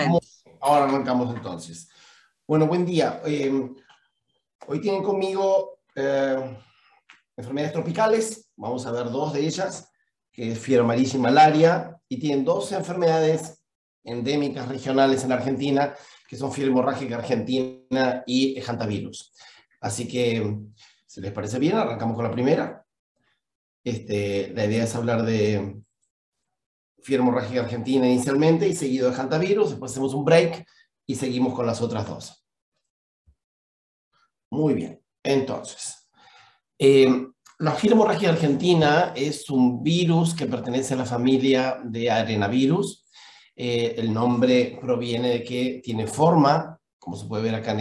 Muy bien, ahora arrancamos entonces. Bueno, buen día. Hoy tienen conmigo enfermedades tropicales. Vamos a ver dos de ellas, que es fiebre amarilla y malaria. Y tienen dos enfermedades endémicas regionales en Argentina, que son fiebre hemorrágica argentina y hantavirus. Así que, si les parece bien, arrancamos con la primera. La idea es hablar de fiebre hemorrágica argentina inicialmente y seguido de hantavirus. Después hacemos un break y seguimos con las otras dos. Muy bien, entonces, la fiebre hemorrágica argentina es un virus que pertenece a la familia de arenavirus. El nombre proviene de que tiene forma, como se puede ver acá en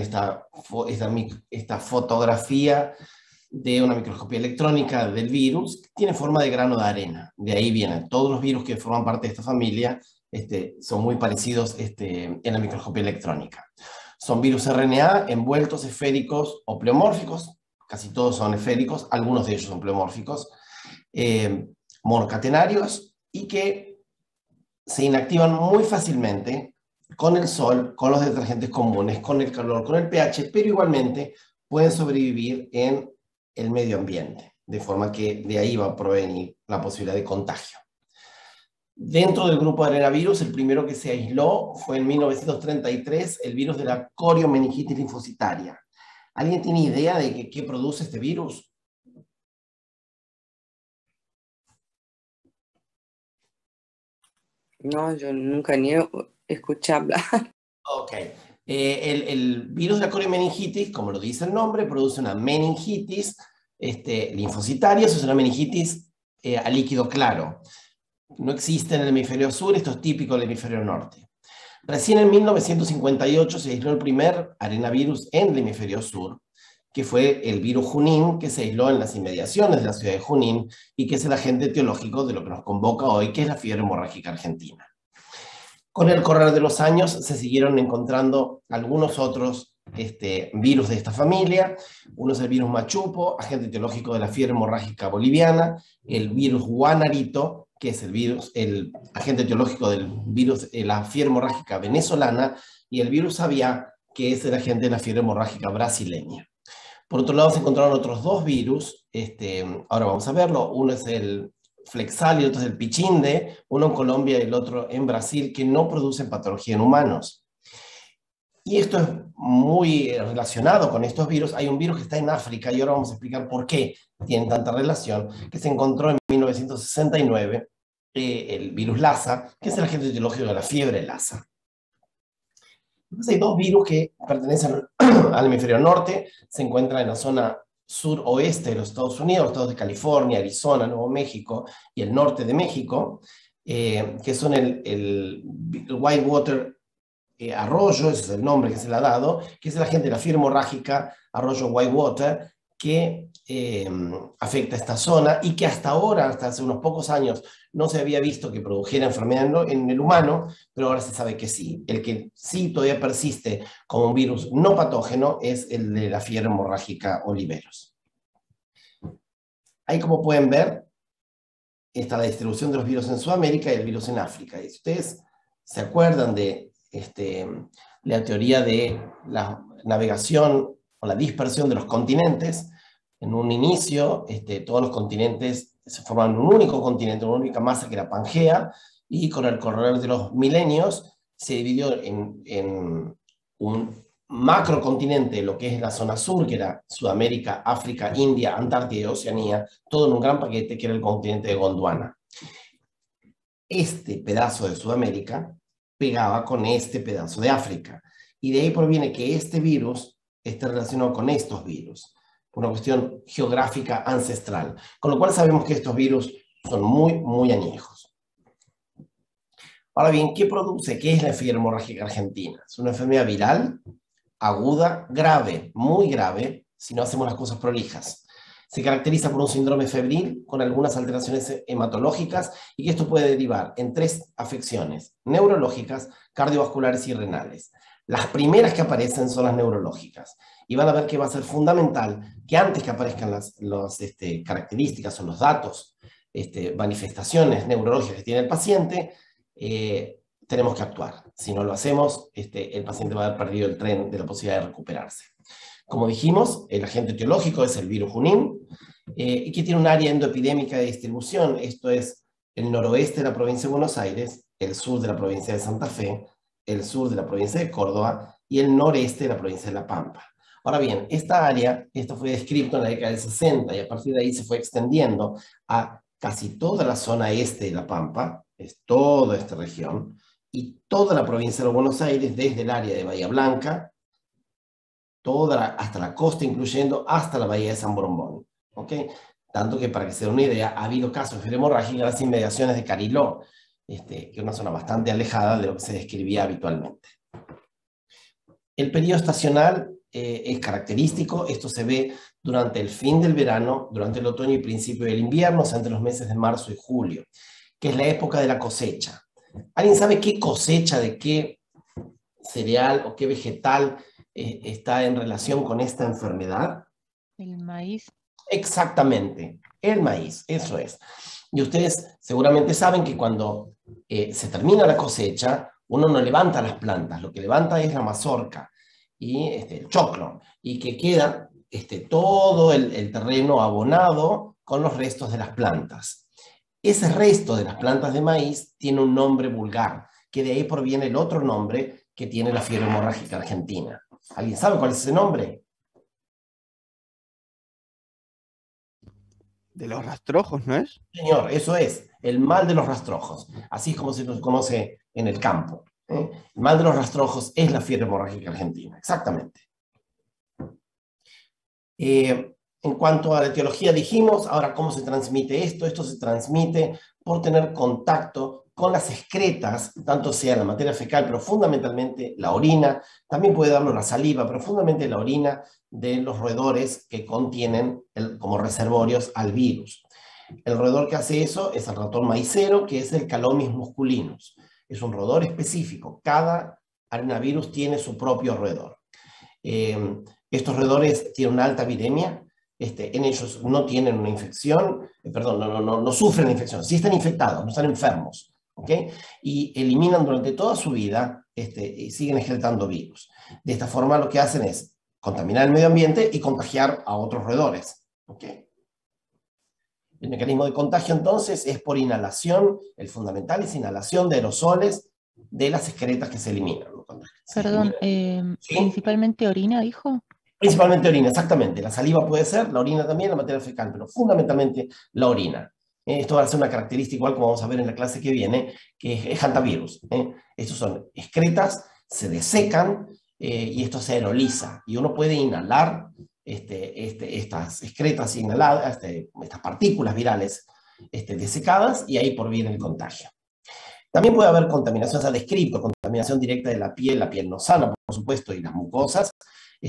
esta fotografía de una microscopía electrónica del virus, tiene forma de grano de arena. De ahí vienen todos los virus que forman parte de esta familia, son muy parecidos en la microscopía electrónica. Son virus RNA envueltos, esféricos o pleomórficos, casi todos son esféricos, algunos de ellos son pleomórficos, monocatenarios y que se inactivan muy fácilmente con el sol, con los detergentes comunes, con el calor, con el pH, pero igualmente pueden sobrevivir en el medio ambiente, de forma que de ahí va a provenir la posibilidad de contagio. Dentro del grupo de arenavirus, el primero que se aisló fue en 1933 el virus de la coriomeningitis linfocitaria. ¿Alguien tiene idea de qué produce este virus? No, yo nunca ni escuché hablar. Ok. El virus de la coriomeningitis, como lo dice el nombre, produce una meningitis linfocitaria. Eso es una meningitis a líquido claro. No existe en el hemisferio sur, esto es típico del hemisferio norte. Recién en 1958 se aisló el primer arenavirus en el hemisferio sur, que fue el virus Junín, que se aisló en las inmediaciones de la ciudad de Junín y que es el agente etiológico de lo que nos convoca hoy, que es la fiebre hemorrágica argentina. Con el correr de los años se siguieron encontrando algunos otros virus de esta familia. Uno es el virus machupo, agente etiológico de la fiebre hemorrágica boliviana, el virus guanarito, que es el agente etiológico del virus de la fiebre hemorrágica venezolana, y el virus Aviá, que es el agente de la fiebre hemorrágica brasileña. Por otro lado, se encontraron otros dos virus, ahora vamos a verlo. Uno es el Flexal y otro es el Pichinde, uno en Colombia y el otro en Brasil, que no producen patología en humanos. Y esto es muy relacionado con estos virus. Hay un virus que está en África, y ahora vamos a explicar por qué tienen tanta relación, que se encontró en 1969, el virus Lassa, que es el agente etiológico de la fiebre Lassa. Entonces hay dos virus que pertenecen al hemisferio norte, se encuentran en la zona suroeste de los Estados Unidos, los estados de California, Arizona, Nuevo México y el norte de México, que son el Whitewater arroyo, ese es el nombre que se le ha dado, que es el agente de la fiebre hemorrágica arroyo Whitewater, que afecta a esta zona y que hasta ahora, hasta hace unos pocos años, no se había visto que produjera enfermedad en el humano, pero ahora se sabe que sí. El que sí todavía persiste como un virus no patógeno es el de la fiebre hemorrágica Oliveros. Ahí, como pueden ver, está la distribución de los virus en Sudamérica y el virus en África. Y si ustedes se acuerdan de la teoría de la navegación o la dispersión de los continentes, en un inicio todos los continentes se forman un único continente, una única masa que era Pangea, y con el correr de los milenios se dividió en un macrocontinente, lo que es la zona sur, que era Sudamérica, África, India, Antártida y Oceanía, todo en un gran paquete que era el continente de Gondwana. Este pedazo de Sudamérica pegaba con este pedazo de África, y de ahí proviene que este virus esté relacionado con estos virus, una cuestión geográfica ancestral, con lo cual sabemos que estos virus son muy, muy añejos. Ahora bien, ¿qué produce? ¿Qué es la fiebre hemorrágica argentina? Es una enfermedad viral, aguda, grave, muy grave, si no hacemos las cosas prolijas. Se caracteriza por un síndrome febril con algunas alteraciones hematológicas, y que esto puede derivar en tres afecciones: neurológicas, cardiovasculares y renales. Las primeras que aparecen son las neurológicas, y van a ver que va a ser fundamental que antes que aparezcan las características o los datos, manifestaciones neurológicas que tiene el paciente, tenemos que actuar. Si no lo hacemos, el paciente va a haber perdido el tren de la posibilidad de recuperarse. Como dijimos, el agente etiológico es el virus Junín, y que tiene un área endoepidémica de distribución. Esto es el noroeste de la provincia de Buenos Aires, el sur de la provincia de Santa Fe, el sur de la provincia de Córdoba y el noreste de la provincia de La Pampa. Ahora bien, esta área, esto fue descrito en la década del 60 y a partir de ahí se fue extendiendo a casi toda la zona este de La Pampa, es toda esta región, y toda la provincia de Buenos Aires, desde el área de Bahía Blanca, hasta la costa, incluyendo hasta la bahía de San Borondón. ¿Okay? Tanto que, para que se den una idea, ha habido casos de fiebre hemorrágica en las inmediaciones de Cariló, que es una zona bastante alejada de lo que se describía habitualmente. El periodo estacional es característico. Esto se ve durante el fin del verano, durante el otoño y principio del invierno, o sea, entre los meses de marzo y julio, que es la época de la cosecha. ¿Alguien sabe qué cosecha de qué cereal o qué vegetal está en relación con esta enfermedad? El maíz. Exactamente, el maíz, eso es. Y ustedes seguramente saben que cuando se termina la cosecha, uno no levanta las plantas, lo que levanta es la mazorca y el choclo, y que queda todo el terreno abonado con los restos de las plantas. Ese resto de las plantas de maíz tiene un nombre vulgar, que de ahí proviene el otro nombre que tiene la fiebre hemorrágica argentina. ¿Alguien sabe cuál es ese nombre? De los rastrojos, ¿no es? Señor, eso es, el mal de los rastrojos. Así es como se nos conoce en el campo. El mal de los rastrojos es la fiebre hemorrágica argentina, exactamente. En cuanto a la etiología dijimos, ahora ¿cómo se transmite esto? Esto se transmite por tener contacto con las excretas, tanto sea la materia fecal, pero fundamentalmente la orina, también puede darlo la saliva, pero fundamentalmente la orina de los roedores que contienen como reservorios al virus. El roedor que hace eso es el ratón maicero, que es el Calomis musculinus. Es un roedor específico. Cada arenavirus tiene su propio roedor. Estos roedores tienen una alta viremia. En ellos no tienen una infección, no sufren infección. Sí están infectados, no están enfermos. ¿Okay? Y eliminan durante toda su vida y siguen excretando virus. De esta forma lo que hacen es contaminar el medio ambiente y contagiar a otros roedores. ¿Okay? El mecanismo de contagio entonces es por inhalación. El fundamental es inhalación de aerosoles de las excretas que se eliminan. Perdón, ¿Sí? principalmente orina, dijo. Principalmente orina, exactamente. La saliva puede ser, la orina también, la materia fecal, pero fundamentalmente la orina. Esto va a ser una característica igual como vamos a ver en la clase que viene, que es hantavirus. Estos son excretas, se desecan y esto se aeroliza. Y uno puede inhalar estas excretas inhaladas, estas partículas virales desecadas, y ahí proviene el contagio. También puede haber contaminación, se ha descrito contaminación directa de la piel no sana, por supuesto, y las mucosas,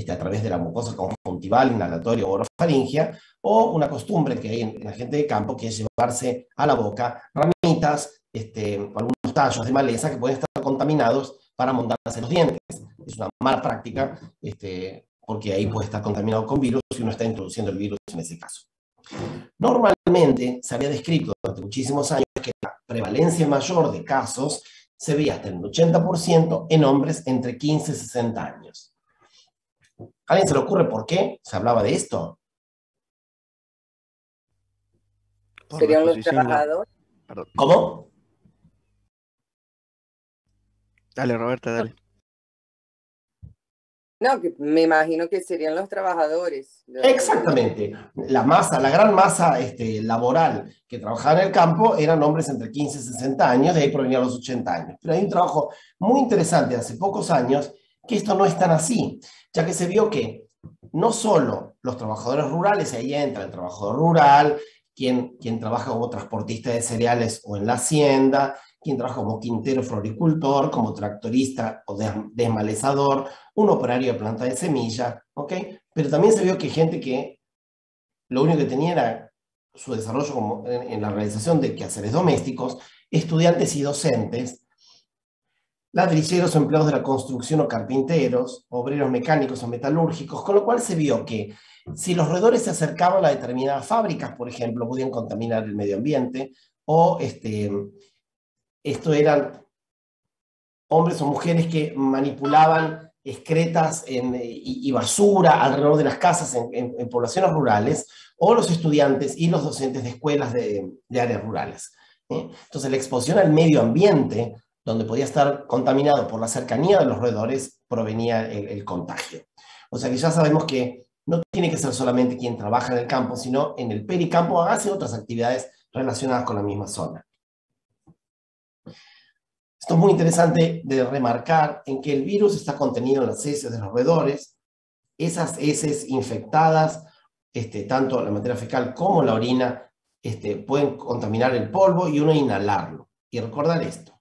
a través de la mucosa conjuntival, inhalatoria o orofaringia, o una costumbre que hay en la gente de campo, que es llevarse a la boca ramitas, o algunos tallos de maleza que pueden estar contaminados para montarse los dientes. Es una mala práctica, porque ahí puede estar contaminado con virus y uno está introduciendo el virus en ese caso. Normalmente se había descrito durante muchísimos años que la prevalencia mayor de casos se veía hasta el 80% en hombres entre 15 y 60 años. ¿A alguien se le ocurre por qué se hablaba de esto? ¿Serían los trabajadores? ¿Cómo? Dale, Roberta, dale. No, que me imagino que serían los trabajadores. Exactamente. La gran masa laboral que trabajaba en el campo eran hombres entre 15 y 60 años, de ahí provenían los 80 años. Pero hay un trabajo muy interesante hace pocos años que esto no es tan así, ya que se vio que no solo los trabajadores rurales, ahí entra el trabajador rural, quien trabaja como transportista de cereales o en la hacienda, quien trabaja como quintero floricultor, como tractorista o desmalezador, un operario de planta de semilla, ¿ok? Pero también se vio que gente que lo único que tenía era su desarrollo como en la realización de quehaceres domésticos, estudiantes y docentes, ladrilleros o empleados de la construcción o carpinteros, obreros mecánicos o metalúrgicos, con lo cual se vio que si los roedores se acercaban a determinadas fábricas, por ejemplo, podían contaminar el medio ambiente, o esto eran hombres o mujeres que manipulaban excretas y basura alrededor de las casas en poblaciones rurales, o los estudiantes y los docentes de escuelas de áreas rurales. Entonces la exposición al medio ambiente, donde podía estar contaminado por la cercanía de los roedores, provenía el contagio. O sea que ya sabemos que no tiene que ser solamente quien trabaja en el campo, sino en el pericampo hace otras actividades relacionadas con la misma zona. Esto es muy interesante de remarcar en que el virus está contenido en las heces de los roedores. Esas heces infectadas, tanto la materia fecal como la orina, pueden contaminar el polvo y uno inhalarlo. Y recordar esto: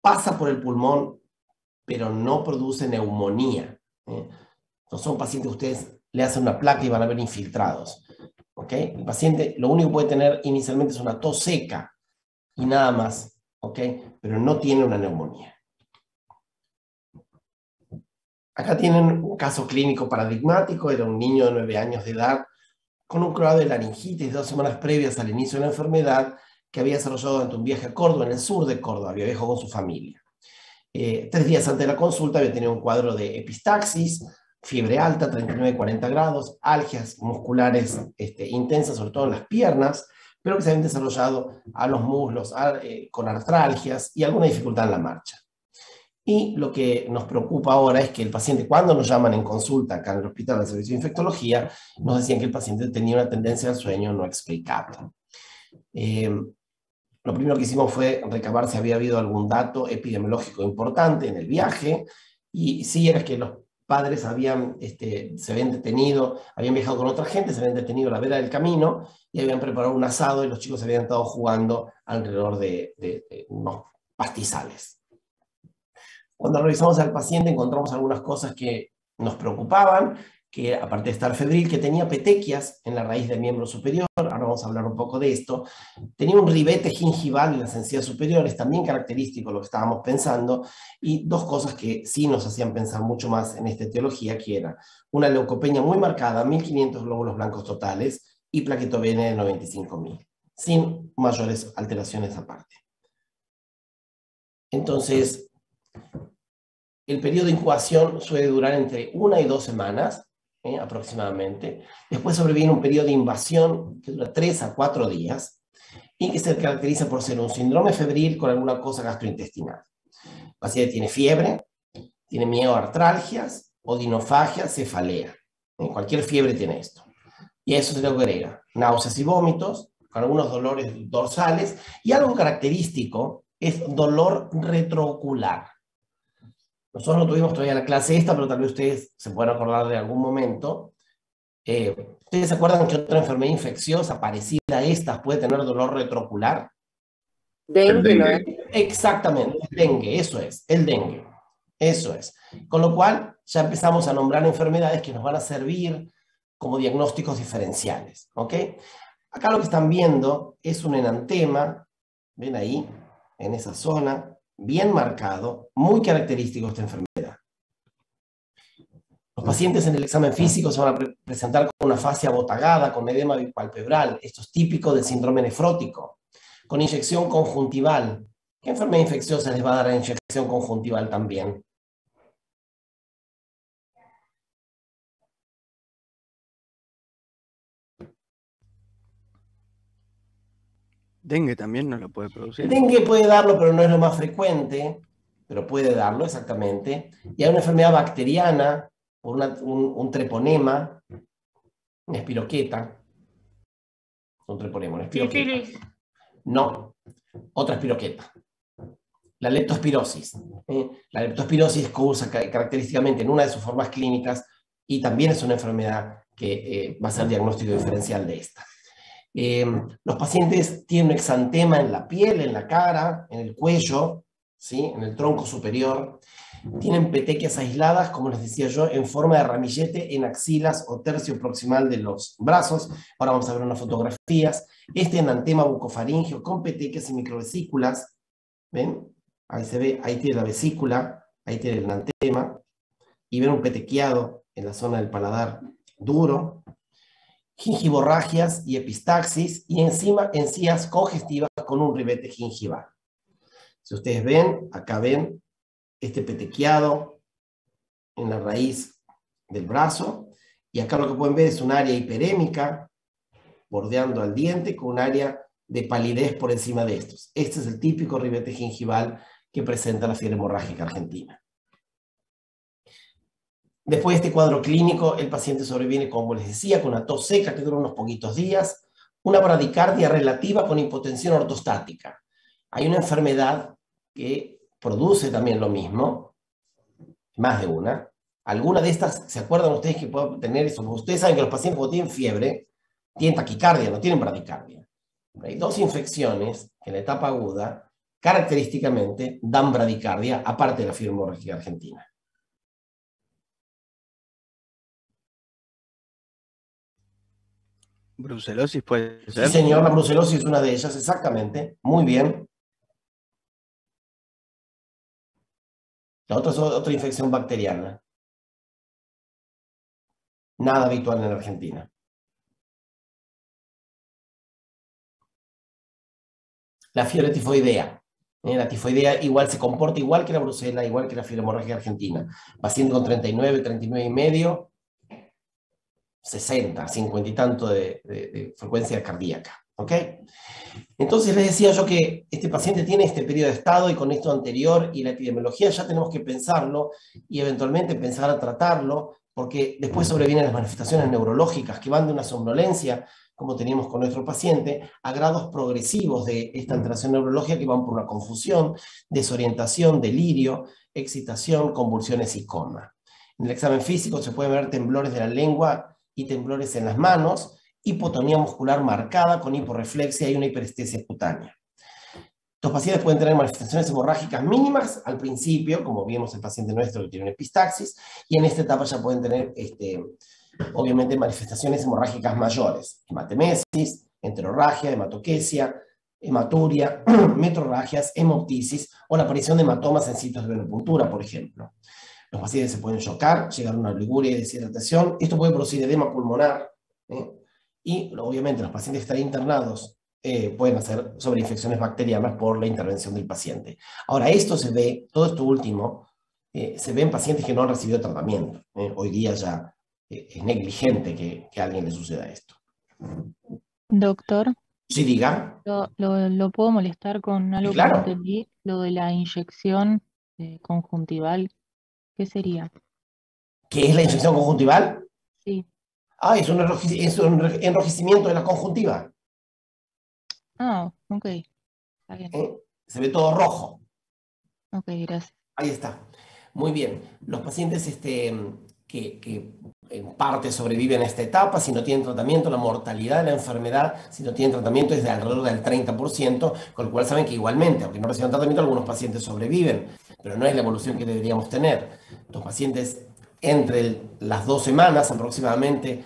pasa por el pulmón, pero no produce neumonía. No son pacientes que ustedes le hacen una placa y van a ver infiltrados. ¿Okay? El paciente lo único que puede tener inicialmente es una tos seca y nada más. ¿Okay? Pero no tiene una neumonía. Acá tienen un caso clínico paradigmático. Era un niño de 9 años de edad con un cuadro de laringitis 2 semanas previas al inicio de la enfermedad, que había desarrollado durante un viaje a Córdoba, en el sur de Córdoba. Había viajado con su familia. 3 días antes de la consulta había tenido un cuadro de epistaxis, fiebre alta, 39-40 grados, algias musculares intensas, sobre todo en las piernas, pero que se habían desarrollado a los muslos con artralgias y alguna dificultad en la marcha. Y lo que nos preocupa ahora es que el paciente, cuando nos llaman en consulta acá en el hospital del servicio de infectología, nos decían que el paciente tenía una tendencia al sueño no explicable. Lo primero que hicimos fue recabar si había habido algún dato epidemiológico importante en el viaje, y sí era que los padres se habían detenido, habían viajado con otra gente, se habían detenido a la vera del camino y habían preparado un asado y los chicos habían estado jugando alrededor de unos pastizales. Cuando revisamos al paciente encontramos algunas cosas que nos preocupaban, que aparte de estar febril, que tenía petequias en la raíz del miembro superior. Ahora vamos a hablar un poco de esto. Tenía un ribete gingival en las encías superiores, también característico de lo que estábamos pensando, y 2 cosas que sí nos hacían pensar mucho más en esta etiología, que era una leucopenia muy marcada, 1500 glóbulos blancos totales, y plaquetopenia de 95.000, sin mayores alteraciones aparte. Entonces, el periodo de incubación suele durar entre 1 y 2 semanas, aproximadamente. Después sobreviene un periodo de invasión que dura 3 a 4 días y que se caracteriza por ser un síndrome febril con alguna cosa gastrointestinal. El paciente tiene fiebre, tiene mioartralgias, odinofagia, cefalea. Cualquier fiebre tiene esto. Y a eso se le agrega náuseas y vómitos, con algunos dolores dorsales, y algo característico es dolor retroocular. Nosotros no tuvimos todavía la clase esta, pero tal vez ustedes se puedan acordar de algún momento. ¿Ustedes se acuerdan que otra enfermedad infecciosa parecida a esta puede tener dolor retroocular? Dengue, ¿no es? Exactamente, el dengue, eso es, el dengue. Eso es. Con lo cual, ya empezamos a nombrar enfermedades que nos van a servir como diagnósticos diferenciales. ¿Ok? Acá lo que están viendo es un enantema, ven ahí, en esa zona, bien marcado, muy característico de esta enfermedad. Los pacientes en el examen físico se van a presentar con una fascia abotagada, con edema bipalpebral. Esto es típico del síndrome nefrótico. Con inyección conjuntival. ¿Qué enfermedad infecciosa les va a dar la inyección conjuntival también? Dengue también no lo puede producir. El dengue puede darlo, pero no es lo más frecuente, pero puede darlo exactamente. Y hay una enfermedad bacteriana, por un treponema, una espiroqueta. Un treponema, una espiroqueta. No, otra espiroqueta. La leptospirosis. La leptospirosis causa característicamente en una de sus formas clínicas y también es una enfermedad que va a ser diagnóstico diferencial de esta. Los pacientes tienen un exantema en la piel, en la cara, en el cuello, ¿sí? En el tronco superior. Tienen petequias aisladas, como les decía yo, en forma de ramillete en axilas o tercio proximal de los brazos. Ahora vamos a ver unas fotografías. Este enantema bucofaríngeo con petequias y microvesículas. ¿Ven? Ahí se ve, ahí tiene la vesícula, ahí tiene el enantema. Y ven un petequiado en la zona del paladar duro. Gingivorragias y epistaxis, y encima encías congestivas con un ribete gingival. Si ustedes ven, acá ven este petequiado en la raíz del brazo, y acá lo que pueden ver es un área hiperémica bordeando al diente con un área de palidez por encima de estos. Este es el típico ribete gingival que presenta la fiebre hemorrágica argentina. Después de este cuadro clínico, el paciente sobreviene, como les decía, con una tos seca que dura unos poquitos días, una bradicardia relativa con hipotensión ortostática. Hay una enfermedad que produce también lo mismo, más de una. Alguna de estas, ¿se acuerdan ustedes que pueden tener eso? Porque ustedes saben que los pacientes cuando tienen fiebre, tienen taquicardia, no tienen bradicardia. Hay dos infecciones que en la etapa aguda, característicamente, dan bradicardia, aparte de la fiebre hemorrágica argentina. Brucelosis puede Sí, ser. señor, la brucelosis es una de ellas, exactamente. Muy bien. La otra es otra infección bacteriana. Nada habitual en Argentina. La fiebre tifoidea. La tifoidea igual se comporta igual que la brucela, igual que la fiebre hemorrágica argentina. Paciente con 39, 39 y medio, 60, 50 y tanto de frecuencia cardíaca. ¿Ok? Entonces les decía yo que este paciente tiene este periodo de estado y con esto anterior y la epidemiología ya tenemos que pensarlo y eventualmente pensar a tratarlo, porque después sobrevienen las manifestaciones neurológicas que van de una somnolencia, como teníamos con nuestro paciente, a grados progresivos de esta alteración neurológica que van por una confusión, desorientación, delirio, excitación, convulsiones y coma. En el examen físico se pueden ver temblores de la lengua y temblores en las manos, hipotonía muscular marcada con hiporreflexia y una hiperestesia cutánea. Los pacientes pueden tener manifestaciones hemorrágicas mínimas al principio, como vimos el paciente nuestro que tiene una epistaxis, y en esta etapa ya pueden tener, obviamente, manifestaciones hemorrágicas mayores, hematemesis, enterorragia, hematoquesia, hematuria, metrorragias, hemoptisis o la aparición de hematomas en sitios de venopuntura, por ejemplo. Los pacientes se pueden chocar, llegar a una oliguria y deshidratación. Esto puede producir edema pulmonar, y obviamente los pacientes que están internados pueden hacer sobreinfecciones bacterianas por la intervención del paciente. Ahora, esto se ve, todo esto último, se ve en pacientes que no han recibido tratamiento. Hoy día ya es negligente que a alguien le suceda esto. Doctor, Sí, diga. ¿lo puedo molestar con Sí, algo que no claro. entendí? Lo de la inyección conjuntival, ¿qué sería? ¿Qué es la infección conjuntival? Sí. Ah, es un enrojecimiento de la conjuntiva. Ah, ok, está bien. Se ve todo rojo. Ok, gracias. Ahí está. Muy bien. Los pacientes que en parte sobreviven a esta etapa, si no tienen tratamiento, la mortalidad de la enfermedad, si no tienen tratamiento, es de alrededor del 30%, con lo cual saben que igualmente, aunque no reciban tratamiento, algunos pacientes sobreviven, pero no es la evolución que deberíamos tener. Los pacientes entre las 2 semanas aproximadamente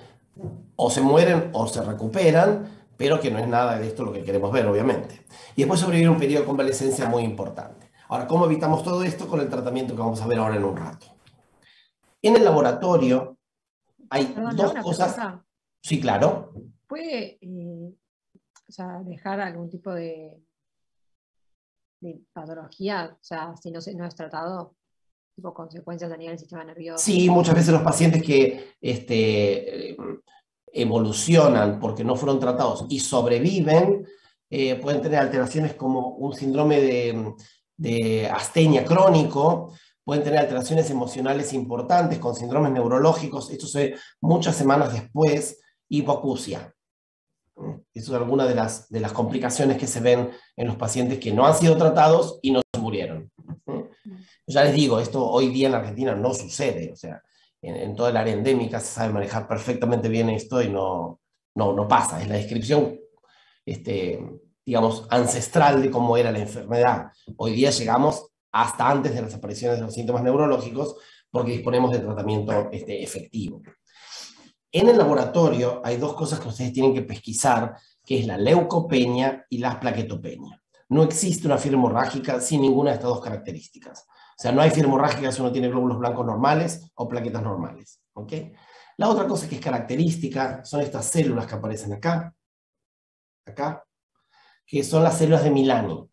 o se mueren o se recuperan, pero que no es nada de esto lo que queremos ver, obviamente. Y después sobrevive un periodo de convalescencia muy importante. Ahora, ¿cómo evitamos todo esto? Con el tratamiento que vamos a ver ahora en un rato. En el laboratorio hay Perdón, dos una cosas. pregunta. Sí, claro. ¿Puede o sea, dejar algún tipo de patología? O sea, si no es tratado, tipo consecuencias a nivel del sistema nervioso. Sí, muchas veces los pacientes que evolucionan porque no fueron tratados y sobreviven, pueden tener alteraciones como un síndrome de astenia crónico, pueden tener alteraciones emocionales importantes con síndromes neurológicos, esto se ve muchas semanas después, hipoacusia. Eso es alguna de las complicaciones que se ven en los pacientes que no han sido tratados y no se murieron. Ya les digo, esto hoy día en la Argentina no sucede, o sea, en toda el área endémica se sabe manejar perfectamente bien esto y no pasa, es la descripción, digamos, ancestral de cómo era la enfermedad. Hoy día llegamos hasta antes de las apariciones de los síntomas neurológicos porque disponemos de tratamiento efectivo. En el laboratorio hay dos cosas que ustedes tienen que pesquisar, que es la leucopenia y la plaquetopenia. No existe una fiebre hemorrágica sin ninguna de estas dos características. O sea, no hay fiebre hemorrágica si uno tiene glóbulos blancos normales o plaquetas normales. ¿Ok? La otra cosa que es característica son estas células que aparecen acá, que son las células de Milani.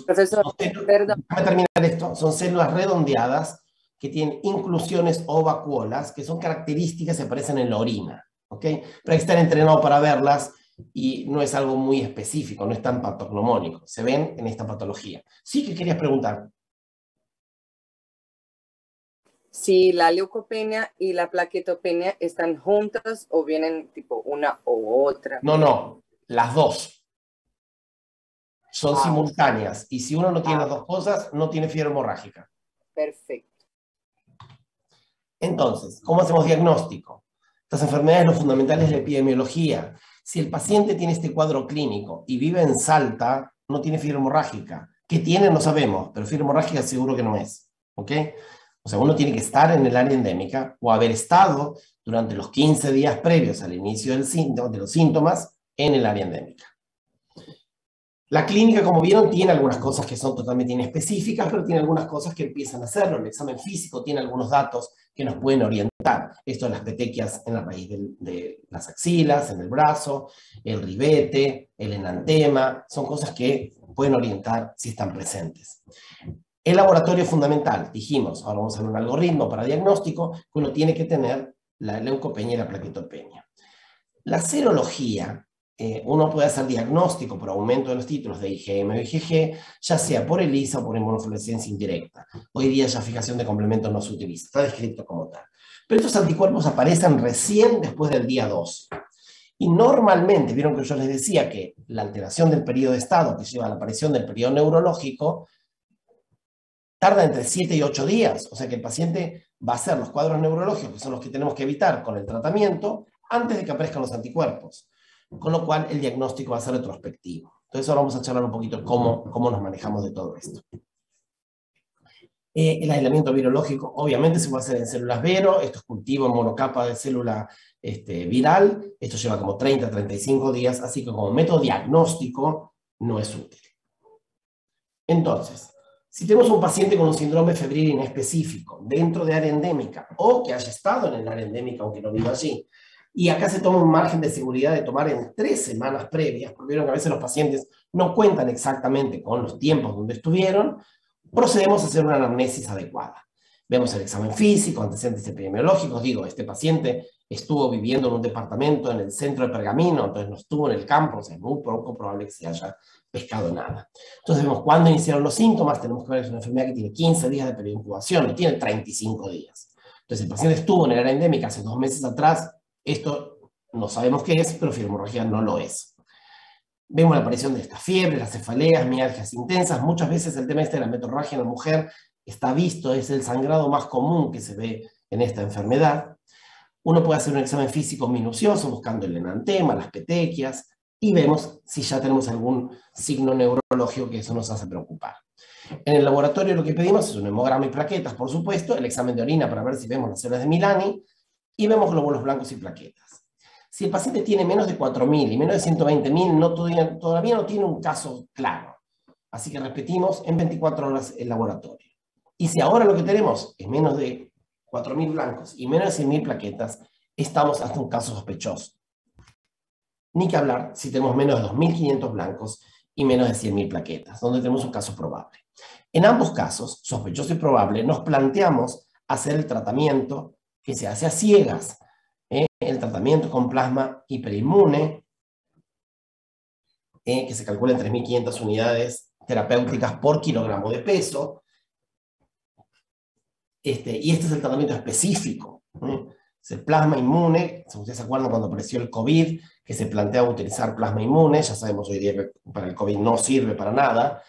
Profesor, perdón. Déjame terminar esto. Son células redondeadas que tienen inclusiones o vacuolas, que son características que aparecen en la orina. ¿Ok? Pero hay que estar entrenado para verlas y no es algo muy específico, no es tan patognomónico. Se ven en esta patología. Sí, que querías preguntar. Si la leucopenia y la plaquetopenia están juntas o vienen tipo una u otra. No, las dos. Son simultáneas. Y si uno no tiene las dos cosas, no tiene fiebre hemorrágica. Perfecto. Entonces, ¿cómo hacemos diagnóstico? Estas enfermedades, lo fundamental es la epidemiología. Si el paciente tiene este cuadro clínico y vive en Salta, no tiene fiebre hemorrágica. ¿Qué tiene? No sabemos, pero fiebre hemorrágica seguro que no es. ¿Ok? O sea, uno tiene que estar en el área endémica o haber estado durante los 15 días previos al inicio de los síntomas en el área endémica. La clínica, como vieron, tiene algunas cosas que son totalmente inespecíficas, pero tiene algunas cosas que empiezan a hacerlo. El examen físico tiene algunos datos que nos pueden orientar. Esto de las petequias en la raíz de las axilas, en el brazo, el ribete, el enantema, son cosas que pueden orientar si están presentes. El laboratorio es fundamental, dijimos, ahora vamos a ver un algoritmo para diagnóstico, que uno tiene que tener la leucopenia y la plaquetopenia. La serología, uno puede hacer diagnóstico por aumento de los títulos de IgM o IgG, ya sea por ELISA o por inmunofluorescencia indirecta. Hoy día ya fijación de complementos no se utiliza, está descrito como tal. Pero estos anticuerpos aparecen recién después del día 2. Y normalmente, vieron que yo les decía que la alteración del periodo de estado que lleva a la aparición del periodo neurológico tarda entre 7 y 8 días, o sea que el paciente va a hacer los cuadros neurológicos, que son los que tenemos que evitar con el tratamiento, antes de que aparezcan los anticuerpos. Con lo cual el diagnóstico va a ser retrospectivo. Entonces ahora vamos a charlar un poquito cómo nos manejamos de todo esto. El aislamiento virológico obviamente se puede hacer en células Vero, esto es cultivo en monocapa de célula viral, esto lleva como 30 a 35 días, así que como método diagnóstico no es útil. Entonces, si tenemos un paciente con un síndrome febril inespecífico dentro de área endémica o que haya estado en el área endémica aunque no viva allí, y acá se toma un margen de seguridad de tomar en 3 semanas previas, porque vieron que a veces los pacientes no cuentan exactamente con los tiempos donde estuvieron, procedemos a hacer una anamnesis adecuada. Vemos el examen físico, antecedentes epidemiológicos, digo, este paciente estuvo viviendo en un departamento en el centro de Pergamino, entonces no estuvo en el campo, o sea, es muy poco probable que se haya pescado nada. Entonces vemos cuándo iniciaron los síntomas, tenemos que ver que es una enfermedad que tiene 15 días de periodo de incubación, no tiene 35 días. Entonces el paciente estuvo en el área endémica hace 2 meses atrás, esto no sabemos qué es, pero fibromialgia no lo es. Vemos la aparición de esta fiebre, las cefaleas, mialgias intensas. Muchas veces el tema de la metorragia en la mujer está visto, es el sangrado más común que se ve en esta enfermedad. Uno puede hacer un examen físico minucioso buscando el enantema, las petequias, y vemos si ya tenemos algún signo neurológico que eso nos hace preocupar. En el laboratorio lo que pedimos es un hemograma y plaquetas, por supuesto, el examen de orina para ver si vemos las células de Milani, y vemos glóbulos blancos y plaquetas. Si el paciente tiene menos de 4.000 y menos de 120.000, todavía no tiene un caso claro. Así que repetimos en 24 horas el laboratorio. Y si ahora lo que tenemos es menos de 4.000 blancos y menos de 100.000 plaquetas, estamos hasta un caso sospechoso. Ni que hablar si tenemos menos de 2.500 blancos y menos de 100.000 plaquetas, donde tenemos un caso probable. En ambos casos, sospechoso y probable, nos planteamos hacer el tratamiento que se hace a ciegas, el tratamiento con plasma hiperinmune, que se calcula en 3.500 unidades terapéuticas por kilogramo de peso, y este es el tratamiento específico. Es el plasma inmune, si ustedes se acuerdan cuando apareció el COVID, que se planteaba utilizar plasma inmune, ya sabemos hoy día que para el COVID no sirve para nada,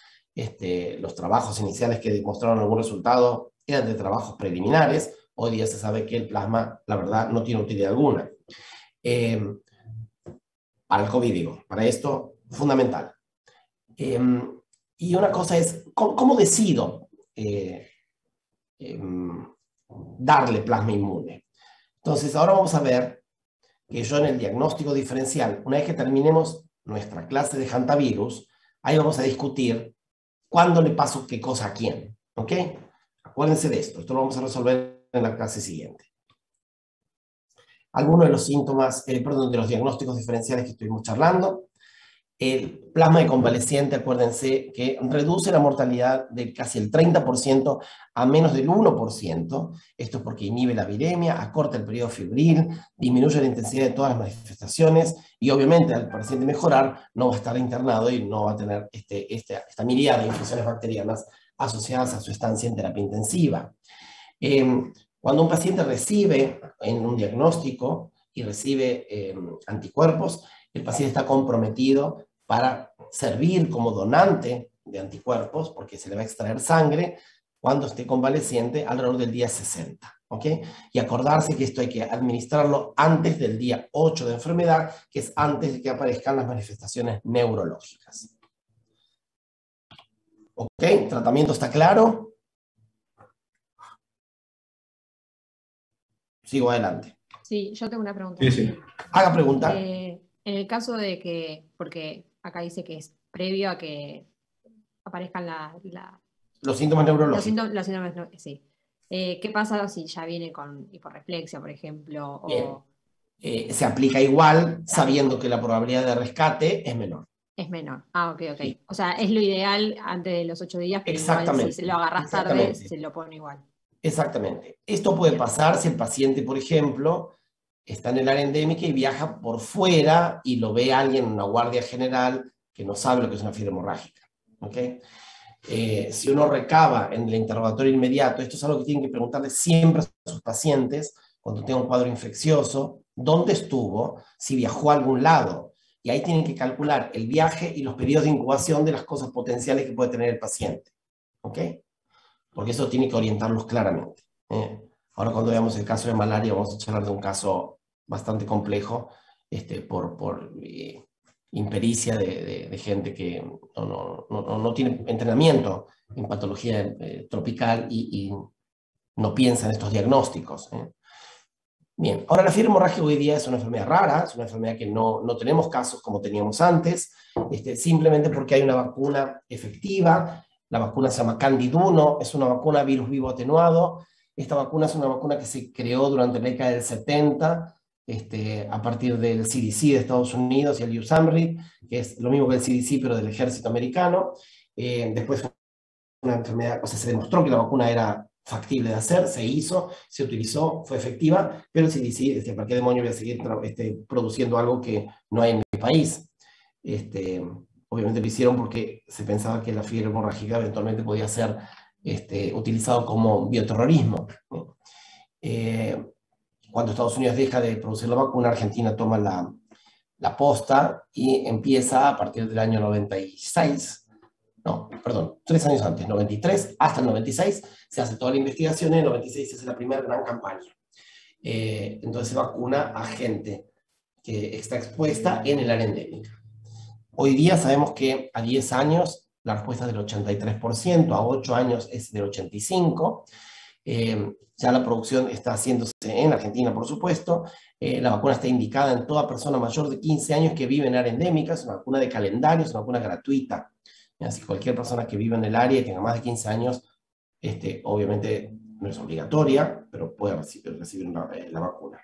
los trabajos iniciales que demostraron algún resultado eran de trabajos preliminares, hoy día se sabe que el plasma, la verdad, no tiene utilidad alguna. Para el COVID, digo, para esto, fundamental. Y una cosa es, ¿cómo decido darle plasma inmune? Entonces, ahora vamos a ver que yo en el diagnóstico diferencial, una vez que terminemos nuestra clase de hantavirus, ahí vamos a discutir cuándo le paso qué cosa a quién, ¿ok? Acuérdense de esto lo vamos a resolver en la clase siguiente. Algunos de los síntomas, de los diagnósticos diferenciales que estuvimos charlando. El plasma de convaleciente, acuérdense que reduce la mortalidad de casi el 30% a menos del 1%. Esto es porque inhibe la viremia, acorta el periodo febril, disminuye la intensidad de todas las manifestaciones y obviamente al paciente mejorar no va a estar internado y no va a tener esta miríada de infecciones bacterianas asociadas a su estancia en terapia intensiva. Cuando un paciente recibe en un diagnóstico y recibe anticuerpos, el paciente está comprometido para servir como donante de anticuerpos, porque se le va a extraer sangre cuando esté convaleciente alrededor del día 60. ¿Ok? Y acordarse que esto hay que administrarlo antes del día 8 de enfermedad, que es antes de que aparezcan las manifestaciones neurológicas. ¿Ok? ¿Tratamiento está claro? Sigo adelante. Sí, yo tengo una pregunta. Sí, sí. Haga pregunta. En el caso de que, porque acá dice que es previo a que aparezcan Los síntomas neurológicos. los síntomas, sí. ¿Qué pasa si ya viene con hiporreflexia, por ejemplo? Bien. Se aplica igual, sabiendo que la probabilidad de rescate es menor. Es menor. Ah, ok. Sí. O sea, es lo ideal antes de los 8 días, pero Exactamente. igual si lo agarras tarde, se lo pone igual. Exactamente. Esto puede pasar si el paciente, por ejemplo, está en el área endémica y viaja por fuera y lo ve alguien en una guardia general que no sabe lo que es una fiebre hemorrágica. ¿Okay? Si uno recaba en el interrogatorio inmediato, esto es algo que tienen que preguntarle siempre a sus pacientes cuando tenga un cuadro infeccioso, dónde estuvo, si viajó a algún lado. Y ahí tienen que calcular el viaje y los periodos de incubación de las cosas potenciales que puede tener el paciente. ¿Ok? Porque eso tiene que orientarlos claramente. Ahora cuando veamos el caso de malaria vamos a hablar de un caso bastante complejo por impericia de gente que no tiene entrenamiento en patología tropical y no piensa en estos diagnósticos. Bien, ahora la fiebre hemorrágica hoy día es una enfermedad rara, es una enfermedad que no tenemos casos como teníamos antes, simplemente porque hay una vacuna efectiva. La vacuna se llama Candid-1, es una vacuna virus vivo atenuado. Esta vacuna es una vacuna que se creó durante la década del 70, a partir del CDC de Estados Unidos y el USAMRIID, que es lo mismo que el CDC, pero del ejército americano. Después fue una enfermedad, o sea, se demostró que la vacuna era factible de hacer, se hizo, se utilizó, fue efectiva, pero el CDC decía, ¿para qué demonio voy a seguir produciendo algo que no hay en mi país? Obviamente lo hicieron porque se pensaba que la fiebre hemorrágica eventualmente podía ser utilizado como bioterrorismo. Cuando Estados Unidos deja de producir la vacuna, Argentina toma la posta y empieza a partir del año 96, no, perdón, 3 años antes, 93 hasta el 96, se hace toda la investigación y en el 96 se hace la primera gran campaña. Entonces se vacuna a gente que está expuesta en el área endémica. Hoy día sabemos que a 10 años la respuesta es del 83%, a 8 años es del 85%. Ya la producción está haciéndose en Argentina, por supuesto. La vacuna está indicada en toda persona mayor de 15 años que vive en área endémica. Es una vacuna de calendario, es una vacuna gratuita. Así que cualquier persona que viva en el área y tenga más de 15 años, obviamente no es obligatoria, pero puede recibir la vacuna.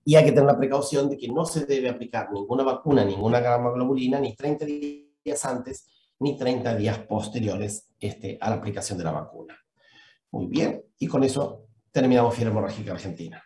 Y hay que tener la precaución de que no se debe aplicar ninguna vacuna, ninguna gamma globulina, ni 30 días antes, ni 30 días posteriores a la aplicación de la vacuna. Muy bien, y con eso terminamos fiebre hemorrágica argentina.